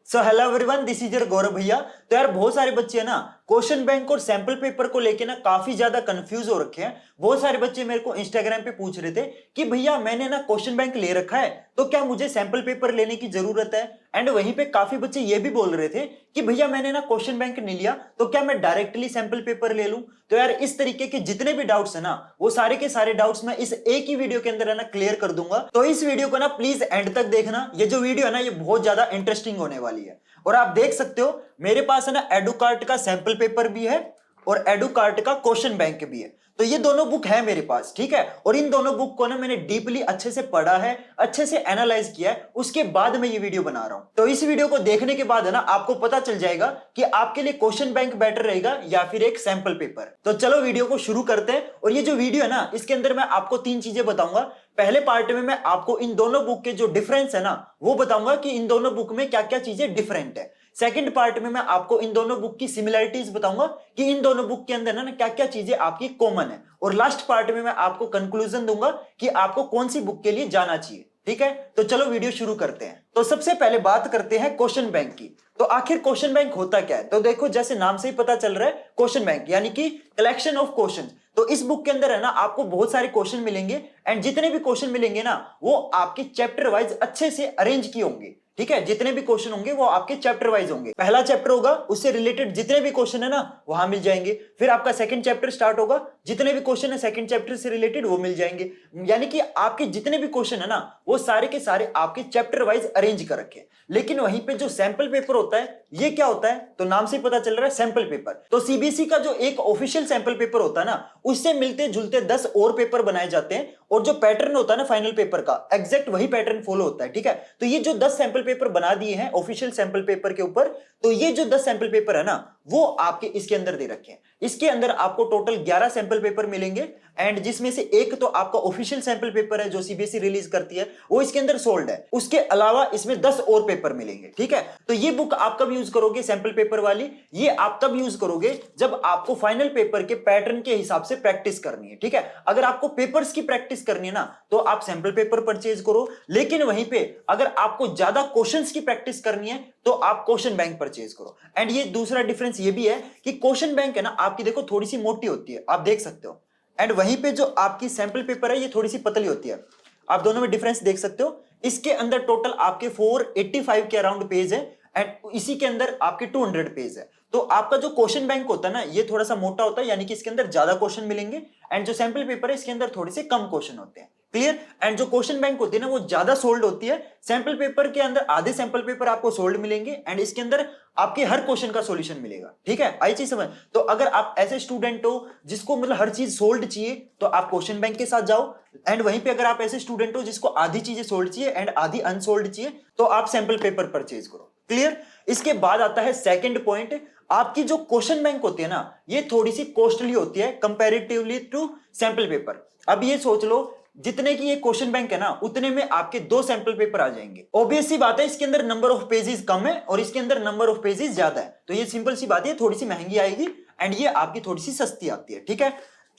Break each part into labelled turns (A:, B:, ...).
A: So hello everyone, this is your Gaurav भैया। तो यार बहुत सारे बच्चे है ना क्वेश्चन बैंक और सैंपल पेपर को लेके ना काफी ज्यादा कंफ्यूज हो रखे हैं। बहुत सारे बच्चे मेरे को इंस्टाग्राम पे पूछ रहे थे कि भैया मैंने ना क्वेश्चन बैंक ले रखा है तो क्या मुझे सैंपल पेपर लेने की जरूरत है। एंड वहीं पे काफी बच्चे ये भी बोल रहे थे कि भैया मैंने ना क्वेश्चन बैंक नहीं लिया तो क्या मैं डायरेक्टली सैंपल पेपर ले लूं। तो यार इस तरीके के जितने भी डाउट्स है ना वो सारे के सारे डाउट्स मैं इस एक ही वीडियो के अंदर है ना क्लियर कर दूंगा। तो इस वीडियो को ना प्लीज एंड तक देखना। ये जो वीडियो है ना ये बहुत ज्यादा इंटरेस्टिंग होने वाली है। और आप देख सकते हो मेरे पास है ना एडुकार्ट का सैंपल पेपर भी है और एडुकार्ट का क्वेश्चन बैंक भी है। तो ये दोनों बुक है मेरे पास, ठीक है। और इन दोनों बुक को ना मैंने डीपली अच्छे से पढ़ा है, अच्छे से एनालाइज किया है, उसके बाद मैं ये वीडियो बना रहा हूं। तो इस वीडियो को देखने के बाद है ना आपको पता चल जाएगा कि आपके लिए क्वेश्चन बैंक बेटर रहेगा या फिर एक सैंपल पेपर। तो चलो वीडियो को शुरू करते हैं। और ये जो वीडियो है ना इसके अंदर मैं आपको 3 चीजें बताऊंगा। पहले पार्ट में मैं आपको इन दोनों बुक के जो डिफरेंस है ना वो बताऊंगा कि इन दोनों बुक में क्या क्या चीजें डिफरेंट है। सेकंड पार्ट में मैं आपको इन दोनों बुक की सिमिलरिटीज बताऊंगा कि इन दोनों बुक के अंदर ना क्या क्या चीजें आपकी कॉमन है। और लास्ट पार्ट में मैं आपको कंक्लूजन दूंगा कि आपको कौन सी बुक के लिए जाना चाहिए, ठीक है। तो चलो वीडियो शुरू करते हैं। तो सबसे पहले बात करते हैं क्वेश्चन बैंक की। तो आखिर क्वेश्चन बैंक होता क्या है। तो देखो जैसे नाम से ही पता चल रहा है क्वेश्चन बैंक यानी कि कलेक्शन ऑफ क्वेश्चन। तो इस बुक के अंदर है ना आपको बहुत सारे क्वेश्चन मिलेंगे एंड जितने भी क्वेश्चन मिलेंगे ना वो आपके चैप्टर वाइज अच्छे से अरेंज किए होंगे, ठीक है। जितने भी क्वेश्चन होंगे वो आपके चैप्टर वाइज होंगे। पहला चैप्टर होगा उससे रिलेटेड जितने भी क्वेश्चन है ना वहां मिल जाएंगे। फिर आपका सेकंड चैप्टर स्टार्ट होगा, जितने भी क्वेश्चन है सेकंड चैप्टर से रिलेटेड वो मिल जाएंगे। यानी कि आपके जितने भी क्वेश्चन है ना वो सारे के सारे आपके चैप्टर वाइज अरेंज कर रखे हैं। लेकिन वहीं पे जो सैंपल पेपर होता है ये क्या होता है, तो नाम से पता चल रहा है सैंपल पेपर। तो सीबीएसई का जो एक ऑफिशियल सैंपल पेपर होता है ना उससे मिलते जुलते 10 और पेपर बनाए जाते हैं और जो पैटर्न होता है ना फाइनल पेपर का एग्जैक्ट वही पैटर्न फॉलो होता है, ठीक है। तो ये जो 10 सैंपल पेपर बना दिए हैं ऑफिशियल सैंपल पेपर के ऊपर, तो ये जो 10 सैंपल पेपर है ना वो आपके इसके अंदर दे रखे हैं। इसके अंदर आपको टोटल 11 सैंपल पेपर मिलेंगे एंड जिसमें से एक तो आपका ऑफिशियल सैंपल पेपर है जो सीबीएसई रिलीज करती है वो इसके अंदर सोल्ड है। उसके अलावा इसमें 10 और पेपर मिलेंगे, ठीक है। तो ये बुक आप कब यूज करोगे सैंपल पेपर वाली, ये आप तब यूज करोगे जब आपको फाइनल पेपर के पैटर्न के हिसाब से प्रैक्टिस करनी है, ठीक है। अगर आपको पेपर्स की प्रैक्टिस करनी है ना तो आप सैंपल पेपर परचेज करो। लेकिन वहीं पे अगर आपको ज्यादा क्वेश्चंस की प्रैक्टिस करनी है तो आप क्वेश्चन बैंक परचेज करो। एंड ये दूसरा डिफरेंस ये भी है कि क्वेश्चन बैंक है ना आपकी देखो थोड़ी सी मोटी होती है, आप देख सकते हो। एंड वहीं पे जो आपकी सैंपल पेपर है ये थोड़ी सी पतली होती है। आप दोनों में डिफरेंस देख सकते हो। इसके अंदर टोटल आपके 485 के अराउंड पेज है एंड इसी के अंदर आपके 200 पेज है। तो आपका जो क्वेश्चन बैंक होता है ना ये थोड़ा सा मोटा होता है, यानी कि इसके अंदर ज्यादा क्वेश्चन मिलेंगे एंड जो सैंपल पेपर है इसके अंदर थोड़े से कम क्वेश्चन होते हैं, क्लियर। एंड जो क्वेश्चन बैंक होती है ना वो ज्यादा सोल्ड होती है। सैंपल पेपर के अंदर आधे सैंपल पेपर आपको सोल्ड मिलेंगे एंड इसके अंदर आपके हर क्वेश्चन का सॉल्यूशन मिलेगा, ठीक है। आई चीज समझ। तो अगर आप ऐसे स्टूडेंट हो जिसको मतलब हर चीज सोल्ड चाहिए तो आप क्वेश्चन बैंक के साथ जाओ। एंड वहीं पे अगर आप ऐसे स्टूडेंट हो जिसको आधी चीजें सोल्ड चाहिए एंड आधी अनसोल्ड चाहिए तो आप सैंपल पेपर परचेज करो, क्लियर। इसके बाद आता है सेकंड पॉइंट। आपकी जो क्वेश्चन बैंक होती है ना ये थोड़ी सी कॉस्टली होती है कंपैरेटिवली टू सैंपल पेपर। अब ये सोच लो जितने की ये क्वेश्चन बैंक है ना उतने में आपके 2 सैंपल पेपर आ जाएंगे। ऑब्वियस सी बात है इसके अंदर नंबर ऑफ पेजेस कम है और इसके अंदर नंबर ऑफ पेजेस ज्यादा है। तो ये सिंपल सी बात है, थोड़ी सी महंगी आएगी एंड ये आपकी थोड़ी सी सस्ती आती है, ठीक है।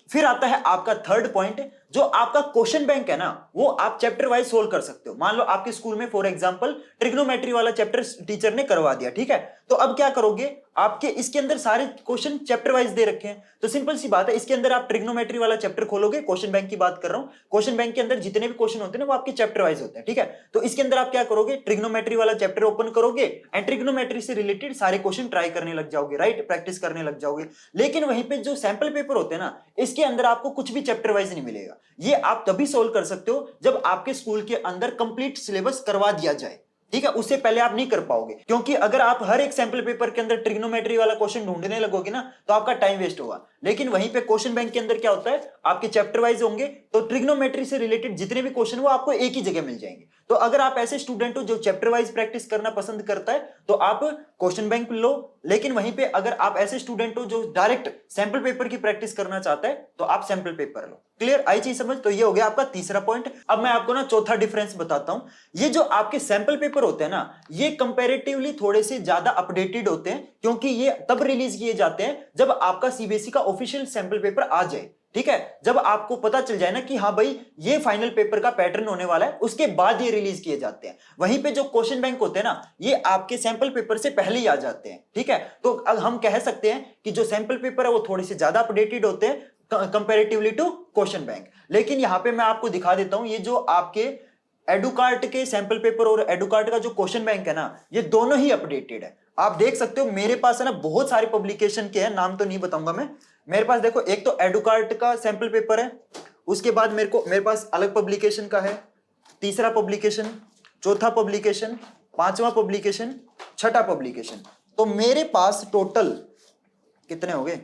A: फिर आता है आपका थर्ड पॉइंट। जो आपका क्वेश्चन बैंक है ना वो आप चैप्टर वाइज सोल्व कर सकते हो। मान लो आपके स्कूल में फॉर एग्जांपल ट्रिग्नोमेट्री वाला चैप्टर टीचर ने करवा दिया, ठीक है। तो अब क्या करोगे, आपके इसके अंदर सारे क्वेश्चन चैप्टर वाइज दे रखे हैं। तो सिंपल सी बात है इसके अंदर आप ट्रिग्नोमेट्री वाला चैप्टर खोलोगे, क्वेश्चन बैंक की बात कर रहा हूं। क्वेश्चन बैंक के अंदर जितने भी क्वेश्चन होते हैं ना वो आपके चैप्टर वाइज होते हैं, ठीक है। तो इसके अंदर आप क्या करोगे, ट्रिग्नोमेट्री वाला चैप्टर ओपन करोगे एंड ट्रिग्नोमेट्री से रिलेटेड सारे क्वेश्चन ट्राई करने लग जाओगे, राइट, प्रैक्टिस करने लग जाओगे। लेकिन वहीं पे जो सैंपल पेपर होते हैं ना इसके अंदर आपको कुछ भी चैप्टर वाइज नहीं मिलेगा। ये आप तभी सोल्व कर सकते हो जब आपके स्कूल के अंदर कंप्लीट सिलेबस करवा दिया जाए, ठीक है। उससे पहले आप नहीं कर पाओगे क्योंकि अगर आप हर एक सैंपल पेपर के अंदर ट्रिग्नोमेट्री वाला क्वेश्चन ढूंढने लगोगे ना तो आपका टाइम वेस्ट होगा। लेकिन वहीं पे क्वेश्चन बैंक के अंदर क्या होता है आपके चैप्टर वाइज होंगे तो ट्रिग्नोमेट्री से रिलेटेड जितने भी क्वेश्चन वो आपको एक ही जगह मिल जाएंगे। तो अगर आप ऐसे स्टूडेंट हो जो चैप्टर वाइज प्रैक्टिस करना पसंद करता है तो आप क्वेश्चन बैंक लो। लेकिन वहीं पे अगर आप ऐसे स्टूडेंट हो जो डायरेक्ट सैंपल पेपर की प्रैक्टिस करना चाहता है तो आप सैंपल पेपर लो, क्लियर। आई चीज समझ। तो ये हो गया आपका तीसरा पॉइंट। अब मैं आपको ना चौथा डिफरेंस बताता हूं। ये जो आपके सैंपल पेपर होते हैं ना ये कंपैरेटिवली थोड़े से ज्यादा अपडेटेड होते हैं क्योंकि ये तब रिलीज किए जाते हैं जब आपका सीबीएसई का ऑफिशियल सैंपल पेपर आ जाए, ठीक है, जब आपको पता चल जाए ना कि हाँ भाई ये फाइनल पेपर का पैटर्न होने वाला है, उसके बाद ये रिलीज किए जाते हैं। वहीं पे जो क्वेश्चन बैंक होते हैं ना, ये आपके सैंपल पेपर से पहले ही आ जाते हैं। ठीक है, तो अब हम कह सकते हैं कि जो सैंपल पेपर है वो थोड़े से ज्यादा अपडेटेड होते हैं कंपेरेटिवली टू क्वेश्चन बैंक। लेकिन यहां पे मैं आपको दिखा देता हूं, ये जो आपके एडुकार्ट के सैंपल पेपर और एडुकार्ट का जो क्वेश्चन बैंक है ना, ये दोनों ही अपडेटेड है। आप देख सकते हो मेरे पास है ना बहुत सारे पब्लिकेशन के हैं, नाम तो नहीं बताऊंगा मैं। मेरे पास देखो, एक तो एडुकार्ट का सैंपल पेपर है, उसके बाद मेरे पास अलग पब्लिकेशन का है, तीसरा पब्लिकेशन, चौथा पब्लिकेशन, पांचवा पब्लिकेशन, छठा पब्लिकेशन। तो मेरे पास टोटल कितने हो गए?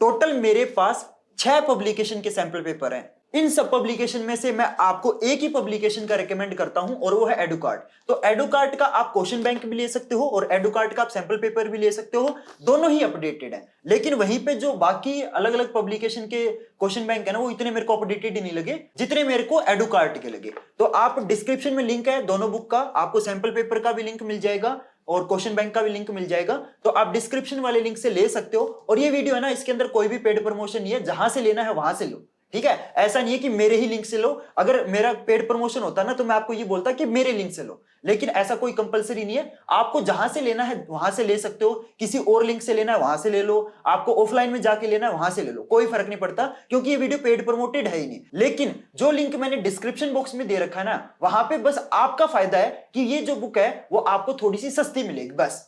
A: टोटल मेरे पास 6 पब्लिकेशन के सैंपल पेपर हैं। इन सब पब्लिकेशन में से मैं आपको एक ही पब्लिकेशन का रेकमेंड करता हूं और वो है एडुकार्ट। तो एडुकार्ट का आप क्वेश्चन बैंक भी ले सकते हो और एडुकार्ट का आप सैंपल पेपर भी ले सकते हो, दोनों ही अपडेटेड है। लेकिन वहीं पे जो बाकी अलग अलग पब्लिकेशन के क्वेश्चन बैंक है ना, वो इतने मेरे को अपडेटेड ही नहीं लगे जितने मेरे को एडुकार्ट के लगे। तो आप डिस्क्रिप्शन में लिंक है दोनों बुक का, आपको सैंपल पेपर का भी लिंक मिल जाएगा और क्वेश्चन बैंक का भी लिंक मिल जाएगा। तो आप डिस्क्रिप्शन वाले लिंक से ले सकते हो। और ये वीडियो है ना, इसके अंदर कोई भी पेड प्रमोशन नहीं है, जहां से लेना है वहां से लो। ठीक है, ऐसा नहीं है कि मेरे ही लिंक से लो। अगर मेरा पेड प्रमोशन होता ना तो मैं आपको ये बोलता कि मेरे लिंक से लो, लेकिन ऐसा कोई कंपलसरी नहीं है। आपको जहां से लेना है वहां से ले सकते हो, किसी और लिंक से लेना है वहां से ले लो, आपको ऑफलाइन में जाके लेना है वहां से ले लो, कोई फर्क नहीं पड़ता, क्योंकि ये वीडियो पेड प्रमोटेड है ही नहीं। लेकिन जो लिंक मैंने डिस्क्रिप्शन बॉक्स में दे रखा है ना, वहां पे बस आपका फायदा है कि ये जो बुक है वो आपको थोड़ी सी सस्ती मिलेगी बस।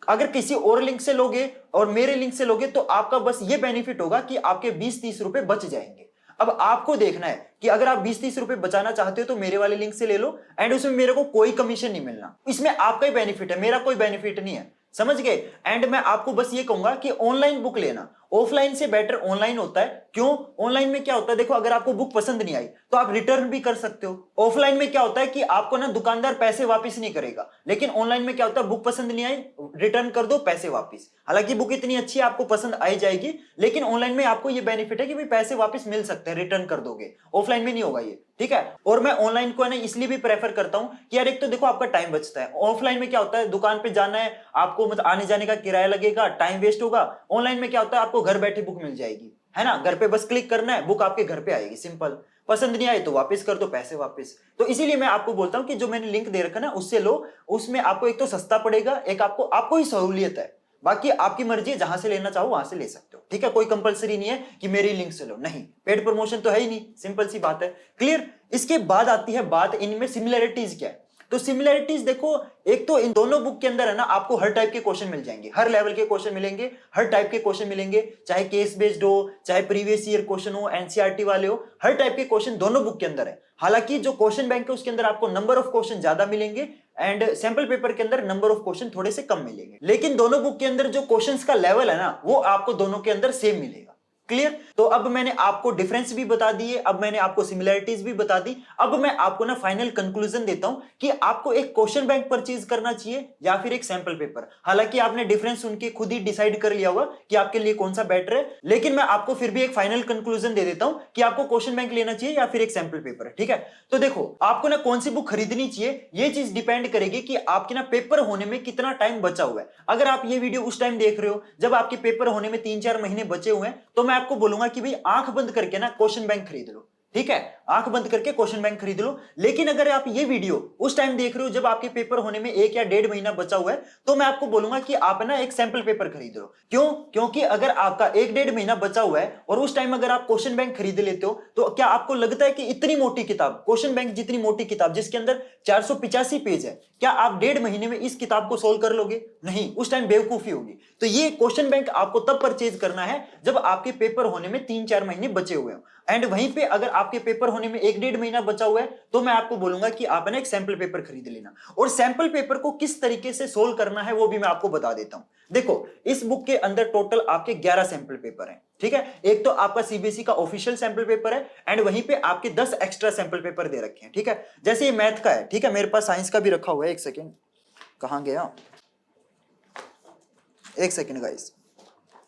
A: अगर किसी और लिंक से लोगे और मेरे लिंक से लोगे तो आपका बस ये बेनिफिट होगा कि आपके 20-30 रुपए बच जाएंगे। अब आपको देखना है कि अगर आप 20-30 रुपए बचाना चाहते हो तो मेरे वाले लिंक से ले लो, एंड उसमें मेरे को कोई कमीशन नहीं मिलना, इसमें आपका ही बेनिफिट है, मेरा कोई बेनिफिट नहीं है। समझ गए? एंड मैं आपको बस ये कहूंगा कि ऑनलाइन बुक लेना, ऑफलाइन से बेटर ऑनलाइन होता है। क्यों? ऑनलाइन में क्या होता है, देखो अगर आपको बुक पसंद नहीं आई तो आप रिटर्न भी कर सकते हो। ऑफलाइन में क्या होता है कि आपको ना दुकानदार पैसे वापस नहीं करेगा, लेकिन ऑनलाइन में क्या होता है, बुक पसंद नहीं आई, रिटर्न कर दो, पैसे वापस। हालांकि बुक इतनी अच्छी है आपको पसंद आई जाएगी, लेकिन ऑनलाइन में आपको ये बेनिफिट है कि भाई पैसे वापस मिल सकते हैं, रिटर्न कर दोगे। ऑफलाइन में नहीं होगा ये। ठीक है, और मैं ऑनलाइन को है ना इसलिए भी प्रेफर करता हूं कि यार एक तो देखो आपका टाइम बचता है। ऑफलाइन में क्या होता है, दुकान पे जाना है आपको, मतलब आने जाने का किराया लगेगा, टाइम वेस्ट होगा। ऑनलाइन में क्या होता है, आपको घर बैठे बुक मिल जाएगी, है ना, घर पे बस क्लिक करना है, बुक आपके घर पे आएगी, सिंपल। पसंद नहीं आए तो वापस कर दो, पैसे वापस। तो इसीलिए मैं आपको बोलता हूं कि जो मैंने लिंक दे रखा ना उससे लो, उसमें आपको एक तो सस्ता पड़ेगा, एक आपको ही सहूलियत है। बाकी आपकी मर्जी है, जहां से लेना चाहो वहां से ले सकते हो। ठीक है, कोई कंपलसरी नहीं है कि मेरी लिंक से लो, नहीं, पेड प्रमोशन तो है ही नहीं, सिंपल सी बात है। क्लियर? इसके बाद आती है बात इनमें सिमिलरिटीज क्या है। तो सिमिलरिटीज देखो, एक तो इन दोनों बुक के अंदर है ना आपको हर टाइप के क्वेश्चन मिल जाएंगे, हर लेवल के क्वेश्चन मिलेंगे, हर टाइप के क्वेश्चन मिलेंगे, चाहे केस बेस्ड हो, चाहे प्रीवियस ईयर क्वेश्चन हो, एनसीईआरटी वाले हो, हर टाइप के क्वेश्चन दोनों बुक के अंदर है। हालांकि जो क्वेश्चन बैंक है उसके अंदर आपको नंबर ऑफ क्वेश्चन ज्यादा मिलेंगे एंड सैंपल पेपर के अंदर नंबर ऑफ क्वेश्चन थोड़े से कम मिलेंगे, लेकिन दोनों बुक के अंदर जो क्वेश्चंस का लेवल है ना वो आपको दोनों के अंदर सेम मिलेगा। क्लियर? तो अब मैंने आपको डिफरेंस भी बता दिए, अब मैंने आपको सिमिलरिटीज भी बता दी। अब मैं आपको ना फाइनल कंक्लूजन देता हूं कि आपको एक क्वेश्चन बैंक परचेज करना चाहिए या फिर एक सैंपल पेपर। हालांकि आपने डिफरेंस सुन के खुद ही डिसाइड कर लिया होगा कि आपके लिए कौन सा बेटर है, लेकिन मैं आपको फिर भी एक फाइनल कंक्लूजन दे देता हूं कि आपको क्वेश्चन बैंक लेना चाहिए या फिर एक सैंपल पेपर। ठीक है, तो देखो आपको ना कौन सी बुक खरीदनी चाहिए ये चीज डिपेंड करेगी कि आपके ना पेपर होने में कितना टाइम बचा हुआ है। अगर आप ये वीडियो उस टाइम देख रहे हो जब आपके पेपर होने में 3-4 महीने बचे हुए हैं, तो मैं आपको बोलूंगा कि भाई आंख बंद करके ना क्वेश्चन बैंक खरीद लो। ठीक है, आंख बंद करके क्वेश्चन बैंक खरीद लो। लेकिन अगर आप ये वीडियो उस टाइम देख रहे हो जब आपके पेपर होने में 1 या 1.5 महीना बचा हुआ है, तो मैं आपको बोलूंगा कि आप ना एक सैंपल पेपर खरीद लो। क्यों? क्योंकि अगर आपका 1-1.5 महीना बचा हुआ है और उस टाइम अगर आप क्वेश्चन बैंक खरीद लेते हो, तो क्या आपको लगता है कि इतनी मोटी किताब, क्वेश्चन बैंक जितनी मोटी किताब जिसके अंदर 485 पेज है, क्या आप 1.5 महीने में इस किताब को सोल्व कर लोगे? नहीं, उस टाइम बेवकूफी होगी। तो ये क्वेश्चन बैंक आपको तब परचेज करना है जब आपके पेपर होने में 3-4 महीने बचे हुए हो। एंड वहीं पे अगर आपके पेपर होने में 1-1.5 महीना बचा हुआ है, तो मैं आपको बोलूंगा कि आप ना एक सैंपल पेपर खरीद लेना। और सैंपल पेपर को किस तरीके से सोल्व करना है वो भी मैं आपको बता देता हूं। देखो, इस बुक के अंदर टोटल आपके 11 सैंपल पेपर हैं। ठीक है, एक तो आपका सीबीएसई का ऑफिशियल सैंपल पेपर है एंड वहीं पे आपके 10 एक्स्ट्रा सैंपल पेपर दे रखे हैं। ठीक है, जैसे ये मैथ का है, ठीक है, मेरे पास साइंस का भी रखा हुआ है। एक सेकेंड, कहां गया, एक सेकेंड गाइस,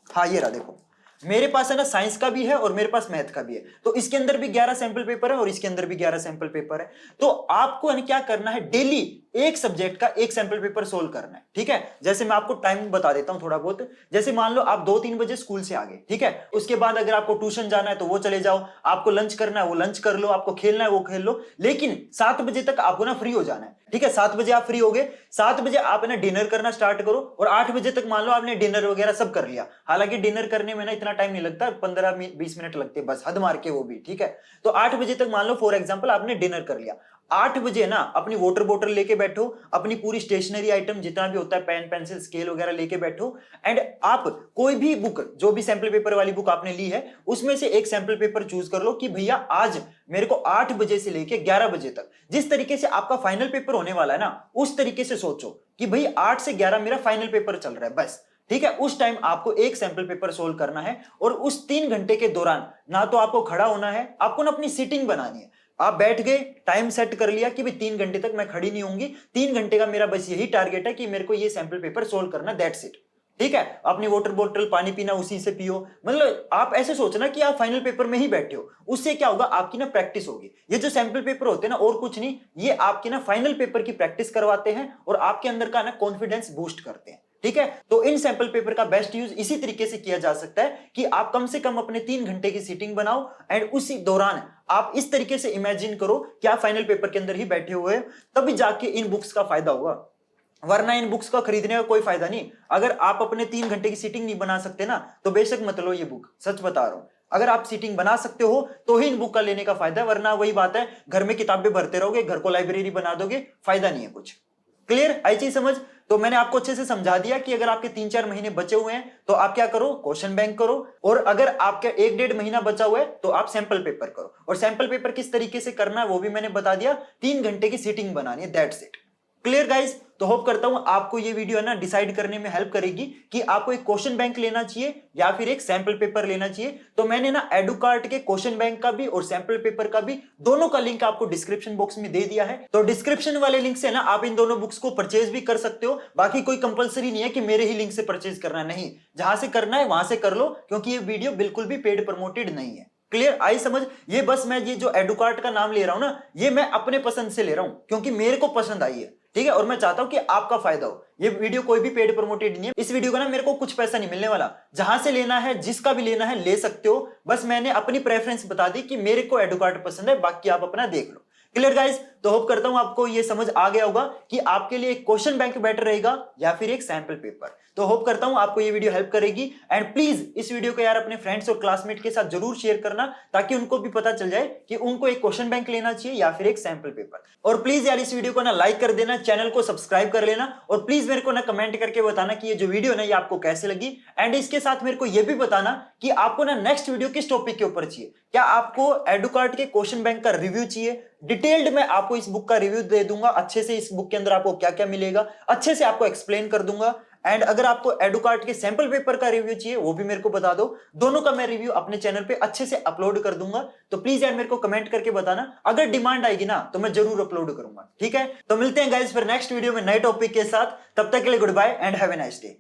A: हाँ ये रहा, देखो मेरे पास है ना साइंस का भी है और मेरे पास मैथ का भी है। तो इसके अंदर भी 11 सैंपल पेपर है और इसके अंदर भी 11 सैंपल पेपर है। तो आपको क्या करना है, डेली एक सब्जेक्ट का एक सैंपल पेपर सोल्व करना है, ठीक है। जैसे मैं आपको टाइम बता देता हूं थोड़ा बहुत। जैसे मान लो आप 2-3 बजे स्कूल से आ गए, ठीक है। उसके बाद अगर आपको ट्यूशन जाना है तो वो चले जाओ, आपको लंच करना है वो लंच कर लो, आपको खेलना है वो खेल लो, लेकिन 7 बजे तक आपको ना फ्री हो जाना है, ठीक है। 7 बजे आप फ्री हो गए, 7 बजे आप ना डिनर करना स्टार्ट करो, और 8 बजे तक मान लो आपने डिनर वगैरह सब कर लिया। हालांकि डिनर करने में ना इतना टाइम नहीं लगता, 15-20 मिनट लगते बस, हद मार के वो भी, ठीक है। तो 8 बजे तक मान लो फॉर एग्जांपल आपने डिनर कर लिया। 8 बजे ना अपनी वाटर बोतल लेके बैठो, अपनी पूरी स्टेशनरी आइटम जितना भी होता है, पेन पेंसिल स्केल वगैरह लेके बैठो, एंड आप कोई भी बुक, जो भी सैंपल पेपर वाली बुक आपने ली है, उसमें से एक सैंपल पेपर चूज कर लो कि भैया आज मेरे को 8 बजे से लेके 11 बजे तक, जिस तरीके से आपका फाइनल पेपर होने वाला है ना, उस तरीके से सोचो कि भाई 8 से 11 मेरा फाइनल पेपर चल रहा है बस, ठीक है। उस टाइम आपको एक सैंपल पेपर सोल्व करना है, और उस 3 घंटे के दौरान ना तो आपको खड़ा होना है, आपको ना अपनी सीटिंग बनानी है। आप बैठ गए, टाइम सेट कर लिया कि भाई 3 घंटे तक मैं खड़ी नहीं होंगी, 3 घंटे का मेरा बस यही टारगेट है कि मेरे को ये सैंपल पेपर सोल्व करना, दैट्स इट, ठीक है। अपनी वाटर बोतल पानी पीना उसी से पियो, मतलब आप ऐसे सोचना कि आप फाइनल पेपर में ही बैठे हो। उससे क्या होगा, आपकी ना प्रैक्टिस होगी। ये जो सैंपल पेपर होते हैं ना, और कुछ नहीं, ये आपकी ना फाइनल पेपर की प्रैक्टिस करवाते हैं, और आपके अंदर का ना कॉन्फिडेंस बूस्ट करते हैं, ठीक है। तो इन सैंपल पेपर का बेस्ट यूज इसी तरीके से किया जा सकता है कि आप कम से कम अपने 3 घंटे की सीटिंग बनाओ, एंड उसी दौरान आप इस तरीके से इमेजिन करो कि आप फाइनल पेपर के अंदर ही बैठे हुए हैं, तभी जाके इन बुक्स का फायदा होगा। वरना इन बुक्स का खरीदने का कोई फायदा नहीं। अगर आप अपने 3 घंटे की सीटिंग नहीं बना सकते ना, तो बेशक मत लो ये बुक, सच बता रहा हूं। अगर आप सीटिंग बना सकते हो तो ही इन बुक का लेने का फायदा है, वरना वही बात है, घर में किताबें भरते रहोगे, घर को लाइब्रेरी बना दोगे, फायदा नहीं है कुछ। क्लियर, आई चीज समझ? तो मैंने आपको अच्छे से समझा दिया कि अगर आपके 3-4 महीने बचे हुए हैं तो आप क्या करो, क्वेश्चन बैंक करो, और अगर आपका 1-1.5 महीना बचा हुआ है तो आप सैंपल पेपर करो। और सैंपल पेपर किस तरीके से करना है वो भी मैंने बता दिया, 3 घंटे की सीटिंग बनानी है, दैट्स इट। Clear guys? तो होप करता हूं आपको ये वीडियो है ना डिसाइड करने में हेल्प करेगी कि आपको एक क्वेश्चन बैंक लेना चाहिए या फिर एक सैंपल पेपर लेना चाहिए। तो मैंने ना एडुकार्ट के क्वेश्चन बैंक का भी और सैंपल पेपर का भी दोनों का लिंक आपको डिस्क्रिप्शन बॉक्स में दे दिया है। तो डिस्क्रिप्शन वाले लिंक से ना आप इन दोनों बुक्स को परचेज भी कर सकते हो। बाकी कोई कंपलसरी नहीं है कि मेरे ही लिंक से परचेज करना, नहीं, जहां से करना है वहां से कर लो, क्योंकि ये वीडियो बिल्कुल भी पेड प्रमोटेड नहीं है। क्लियर, आई समझ? ये बस मैं ये जो एडुकार्ट का नाम ले रहा हूं ना, ये मैं अपने पसंद से ले रहा हूं, क्योंकि मेरे को पसंद आई है, ठीक है, और मैं चाहता हूं कि आपका फायदा हो। ये वीडियो कोई भी पेड प्रमोटेड नहीं है, इस वीडियो का ना मेरे को कुछ पैसा नहीं मिलने वाला। जहां से लेना है, जिसका भी लेना है ले सकते हो, बस मैंने अपनी प्रेफरेंस बता दी कि मेरे को एडुकार्ट पसंद है, बाकी आप अपना देख लो। Clear guys? तो होप करता हूं आपको ये समझ आ गया होगा कि आपके लिए एक क्वेश्चन बैंक बेटर रहेगा या फिर एक सैंपल पेपर। तो होप करता हूं आपको ये वीडियो हेल्प करेगी, एंड प्लीज इस वीडियो को यार अपने फ्रेंड्स और क्लासमेट के साथ जरूर शेयर करना, ताकि उनको भी पता चल जाए कि उनको एक क्वेश्चन बैंक लेना चाहिए या फिर एक सैंपल पेपर। और प्लीज यार इस वीडियो को ना लाइक कर देना, चैनल को सब्सक्राइब कर लेना, और प्लीज मेरे को ना कमेंट करके बताना कि ये जो वीडियो ना ये आपको कैसे लगी। एंड इसके साथ मेरे को ये भी बताना कि आपको ना नेक्स्ट वीडियो किस टॉपिक के ऊपर चाहिए। क्या आपको एडुकार्ट के क्वेश्चन बैंक का रिव्यू चाहिए? डिटेल्ड में आपको इस बुक का रिव्यू दे दूंगा, अच्छे से इस बुक के अंदर आपको क्या क्या मिलेगा अच्छे से आपको एक्सप्लेन कर दूंगा। एंड अगर आपको एडुकार्ट के सैंपल पेपर का रिव्यू चाहिए वो भी मेरे को बता दो, दोनों का मैं रिव्यू अपने चैनल पे अच्छे से अपलोड कर दूंगा। तो प्लीज यार मेरे को कमेंट करके बताना, अगर डिमांड आएगी ना तो मैं जरूर अपलोड करूंगा, ठीक है। तो मिलते हैं गाइस फिर नेक्स्ट वीडियो में नए टॉपिक के साथ, तब तक के लिए good bye and have a nice day.